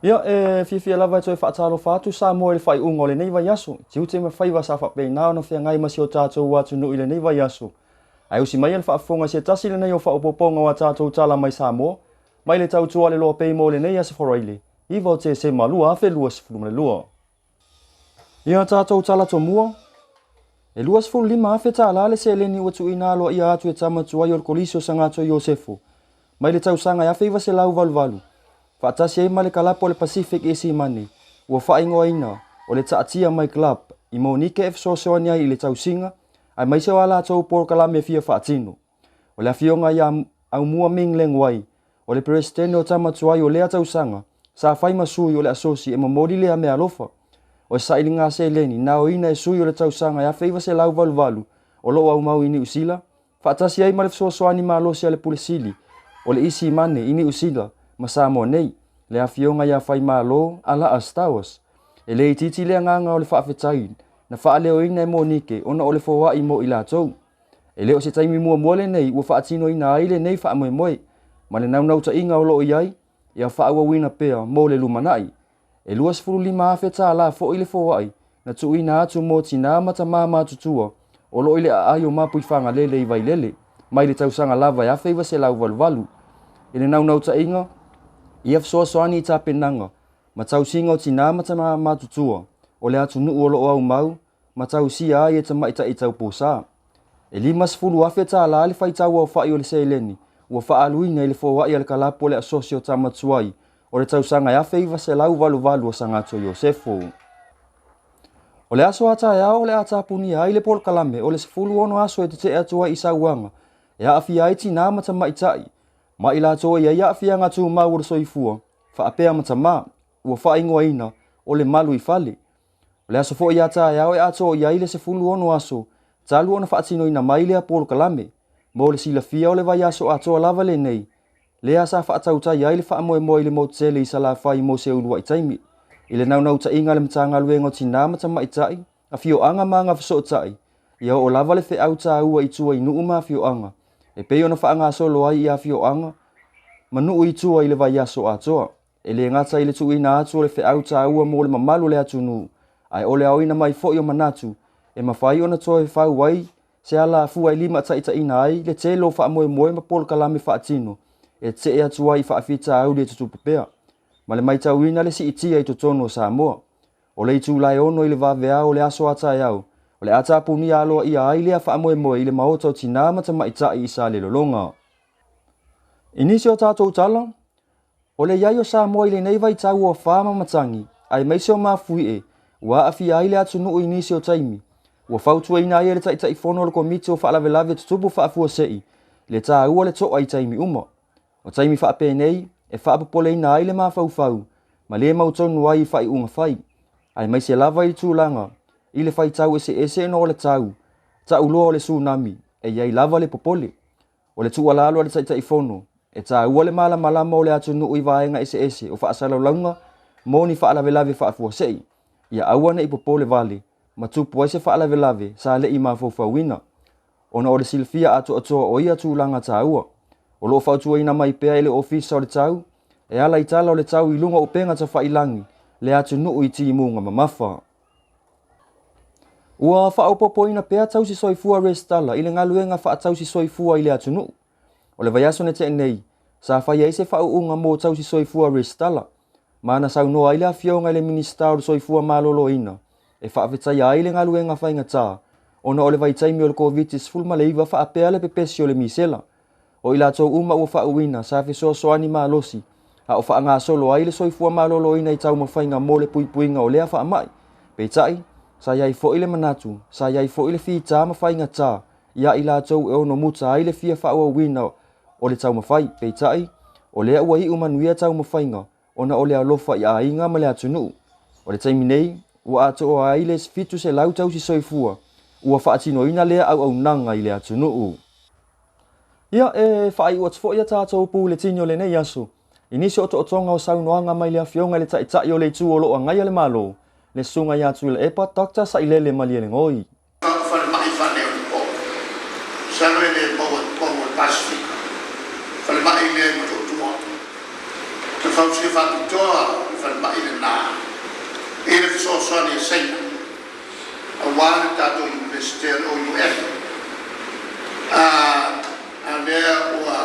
Ia fia lava toi whaatalo whātu Samoa le whai ungo le nei vai aso. Tiu te mawhaiwa sa whapei nao na whia ngai masi o tātou watu nui le nei vai aso. Ai usi mai le whaafonga se tasi le nei o whaupoponga wa tātou Tala mai Samoa. Mai le tau tua le Loabay mo le nei asa Faraile. Iwa o te se malua afe lua sifuru le lua. Ia tātou Tala to mua. E lua sifuru lima afe Tala le se leni ua tu ina aloa ia atu e tama tua i o kolisi o sangato Iosefo. Mai le tau sanga afe iwa se lau valu. Faatasi ai male kalapo le Pacific isi mani. Ua whaingoa ina o le taatia mai club. I Monike so soani ai i le tausinga. Ai mai seo ala tau por kalame fia faatino. O le afionga ia au mua ming lengwai. O le presidente o tamatuai o lea tausanga. Sa fai masui o le asosi e mamori lea mea alofa. O sa ili ngā se leni na o ina e sui o le tausanga ia feiva se lau valu. O loo au mau ini usila. Faatasi ai male so soani ma alosi ale pulisili. O le isi mane ini usila. Masamo nei, le afionga ia fai malo ala astawas. E le ititi le nganga o le whaafetai, na whaaleo ina e Monike, ona o le fōwa i mo i la tau. E leo se taimi mua mole nei, ua whaatino ina aile nei whaamoe moe, ma le naunau ta inga o loo iai, ia whaaua wina pea mo le lumanai. E luas furu lima afeta la fo i le fōwai, na tu ina atu mo tina mata mama tutua, o loo ile a aio mapu i whanga lele i vai lele, mai le tausanga lava ia feiva se lau valu. E le naunau ta inga, ia fsoasoani i tāpenanga, ma tau singa o tina mata matutua, o le atu nuu o loo au mau, ma tau si a i e tamaita i tau pōsā. E lima sifuru afe tā la le whai tau au whai o le seileni, ua whaaluina i le fōwai al kalapo le asosio tamatuai, o le tausanga ia feiva se lau valu o sangato Iosefo. O le aso ata ea o le atapuni ai le pol kalame, o le sifuru ono aso e te atua i sauanga, e haafi ai tina mata maitai, ma ila toa ia afia ngatu mau o soifua, whaapea matama, ua whaingoa ina, o le malu i fale. O le aso fo ia ta iao e ato ia ile se fulu ono aso, talu ona whaatino ina maile a polo kalame, mo le sila fia o le vai aso ato lava le nei, le asa whaatauta ia ile whaamoe mo ile mo tele i sala whai mo se ulua i taimi, ile nau ta inga le mtanga luengo tina matama i tai, a fio anga manga fiso tai, ia o lava le fe auta ua i tua i nuuma fio anga, e pei ona whaanga solo ai i a fio anga, manu i tua i le vai aso atoa. E le ngata i le tu ina atu o le whaau ta ua mo le mamalu le atu nu. Ai ole au ina mai fo i o manatu. E mawhai ona toa e whau wai. Se ala fua i lima ta ina ai. Le te lo wha moe moe ma polo kalame wha atino. E te e atu ai wha awhita au le tutu pepea. Ma le mai tau ina le si itia i totono o Samoa. O le itu lai ono i le vavea o le aso ata e au. O le ata puni aloa ia ai lea wha moe moe i le maota o tina mata maitai i sa le lolonga. Inisi o tātou Tala, o le iai o Samoa i le nei vai tau o whāma matangi, ai meise o mafui e, ua awhi ai le atu nuu inisi o taimi, ua whautua ina ai e le taitai whono o le komiti o whaalawelawe tutupu whaafua sei, le tā ua le toa i taimi uma. O taimi whaape nei, e whaapapole ina ai le mawhau, ma le mautonu ai i whai unga whai, ai meise lava i tūlanga, i le whai tau ese no o le tau loa o le tsunami, e iai lava le popole, o le tua lalo le taitai whono, e tā ua le malama o le atu nuu i vaenga ese o whaasala launga mo ni whaalawelawe whaafua sei. Ia aua na ipopole vale, ma tupu ai se whaalawelawe sa le i mawhauwina. Ona o le silfia atu atoa o ia tūlanga tā ua. O loo whautua ina mai pea ele ofisa o le tau, e ala i tala o le tau i lunga o penga ta whailangi, le atu nuu i timunga mamafa. Ua whaupopo ina pea tau si soifua restala, ile ngaluenga wha tau si soifua i le atu nuu. O le vaiaso ne te nei, sa whai eise whau unga mō tau si soifua restala. Mana sau noa aile a fionga ile minista o soifua malolo ina. E whaafetai aile ngaluenga whainga tā. Ona o le vaitaimi o le COVID-19 fulma le iwa whaapea le pepesi o le misela. O ila tau uma ua whau ina, sa whesoa soani malosi. Ha o whaanga solo aile soifua malolo ina i tau mawhainga mō le puipuinga o lea whaamai. Peitai, sa iai fo ile manatu, sa iai fo ile fi tā mawhainga tā. Ia ila tau e ono muta aile fia whaua wina o le tau mawhai, peitai, o lea ua hi umanuia tau mawhainga, ona o lea lofa i a inga ma lea tunu. O le taimi nei, ua ato o aile fitu se lau tau si soifua, ua whaatino ina lea au nanga i lea tunu. Ia e whaai ua tfo ia tātou pū le tinio le nei aso. Inisi o toonga o saunoanga mai lea fionga le taitai o le tu o loo ngai ale malo. Le sunga ia tu le epa takta sa ilele malie le ngoi. Fale mai le mo tu mo. Te fa si fa tu whanma ina nā. Ere fisoasoani e seina. A wāne tātou University o UF. A lea ua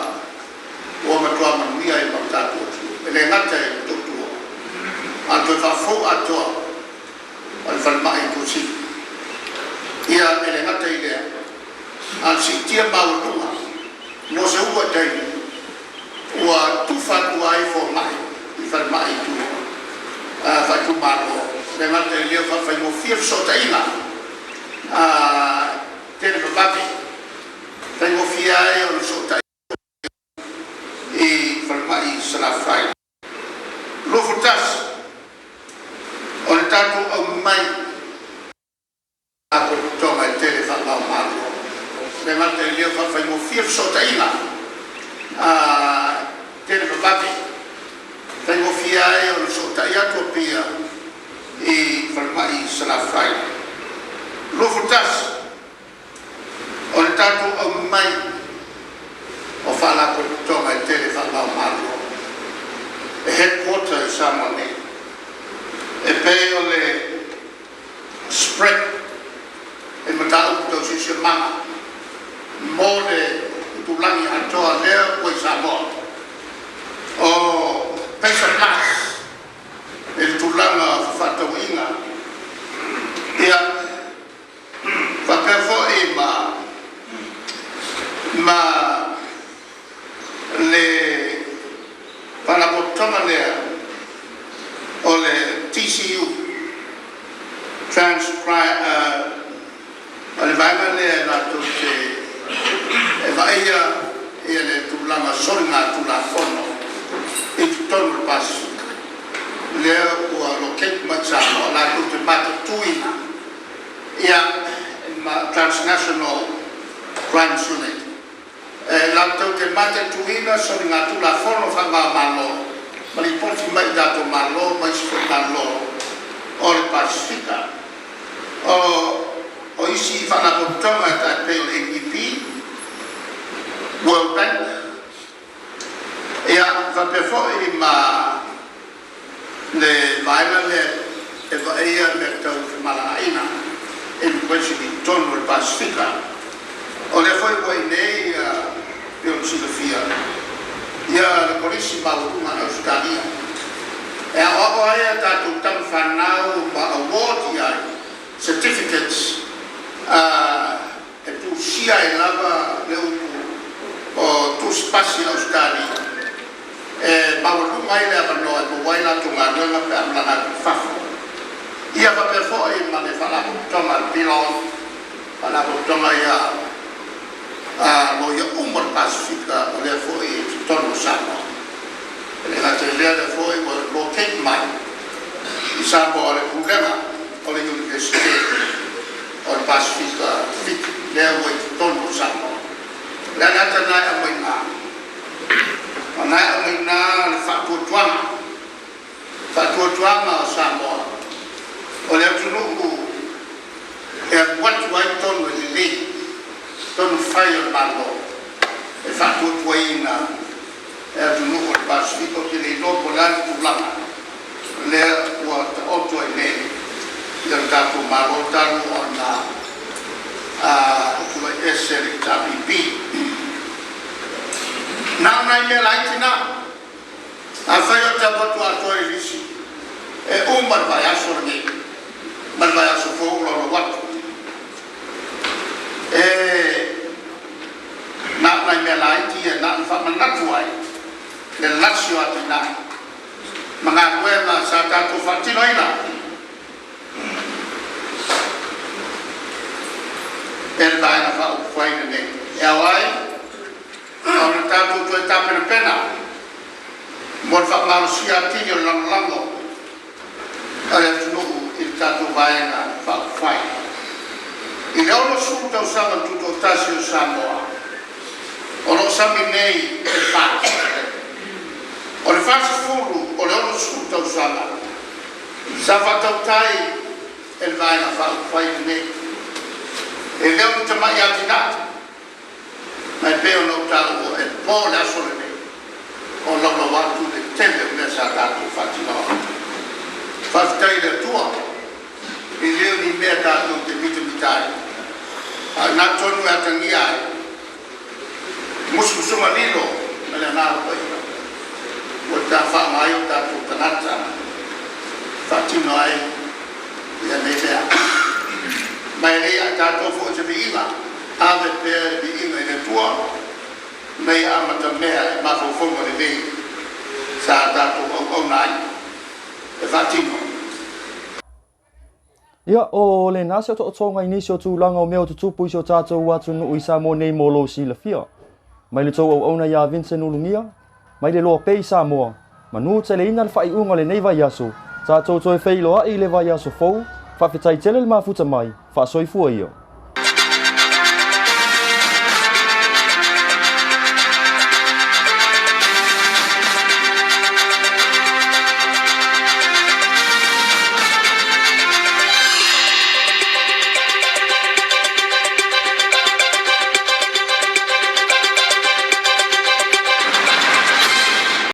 matua manuia e mau tātou atu. E le ngata e tutua. A toi whafo atoa. O le whanma i kusi. Ia e le ngata i lea. A si tia maurunga. Mo se ua teini. Ua tufa tua e fo mai. I whanma i tua. Whaitu maro. Le ngata i lea whawhai mo fia fisota ina. Tēne whawhavi. Whai mo fia e o le sota i whanma i sara whai. Lofo tas. O le tātou au mai. Ako tonga e tēne whanau maro. Le ngata i lea whawhai mo fia fisota ina. Tēne whawhavi. Whai mo fia e o le sota i atua pia i whanma i sara whai. Lofo tas. O le tātou au mai. O whalako tonga e tēne whanau maro. E headquarter i Samoa nei. E pei o le spread. E matau tau si manga. Mō le tulangi atoa lea koe Samoa. O pesa plus. E tulanga whatau inga. Ia whapefo e ma le whanapotonga lea o le TCU o le vaima lea nato te e vaia e le tulanga soringa tula fono e tutonu Pasifika lea ua loket matsamo nato te mata tuina ia transnational crime unit. Lantou te mate tuina so ni ngatu la fono whanga malo. Mali poti mai dato malo, mai sifo malo. O le Pasifika. O isi whana potonga ta peo ADP, World Bank. Ia whapefo i ma le vaina le e vaia me tau malaina. E kwesi ni tono le Pasifika. O le foi koe nei pe o silafia. Ia le polisi maurunga na Australia. E a oa aia tātou tamu whanau ma award i ai. Certificates. E tu sia e lava le upu o tu spasi Australia. E maurunga ai le avanoa e mawaila tu ngā nuenga pe amlana whafo. Ia whapefo e ma le whalapu tonga pilon. Whalapu tonga ia mo ia umar Pasifika o le foi i tono Samoa. E le ngate lea le foi o lo Cape mai i Samoa o le kulenga o le University o le Pasifika lea o i tono Samoa. Le ngate nai a moina. O nai a moina le whatuatuanga. Whatuatuanga o Samoa. O le atunuku e watu ai tono i lei. Tonu whai o malo. E whatuatuaina. E atunuku le Pasifika te le lopo lani tulanga. Lea ua ta oto e nei. Ia tātou malo taru o na tua ese le tapipi. Nau nai mea laiti na. A whai o te watu ato e risi. E umar vai aso nei. Mar vai aso fōuloro watu. Na nai mea laiti e na whamanatu ai. Le lasio ati nai. Mga nuenga sa tātou whatino ina. E vai na whau whaina nei. E awai, au na tātou tue tāpena pena. Mon whamarosia ati o lango. Ale tunuku i tātou vaenga whau whaina. I le ono suta o sama tuto tasi o Samoa. Ono sami nei e whati. O le whati furu o le ono suta o sama. Sa whatau tai e le vaenga whai nei. E leo ni tamai ati nati. Mai peo no tau e po le asole nei. O lolo watu le tele me sa tatu whati no. Ana tonu atangi ai. Musu sumalilo mele na ko ina. Wata fa mai ta tu tanata. Fatino ai ya mea. Mai nei ta to fo te ina. Ave per di ina ne tua. Nei amata mea ma fo fo mo le sa ta to o nai. E fatino. Ia o le nasi o to tonga inisi o tūlanga o mea o tutupu isi o tātou atu nu i Samoa nei molo si la fia. Mai le tau au auna ia Vincent Ulungia, mai le Loabay Samoa, manu te le ina le whai unga le nei vai aso, tātou toi whailo a i le vai aso fau, whawhetai tele le mafuta mai, wha soifua ia.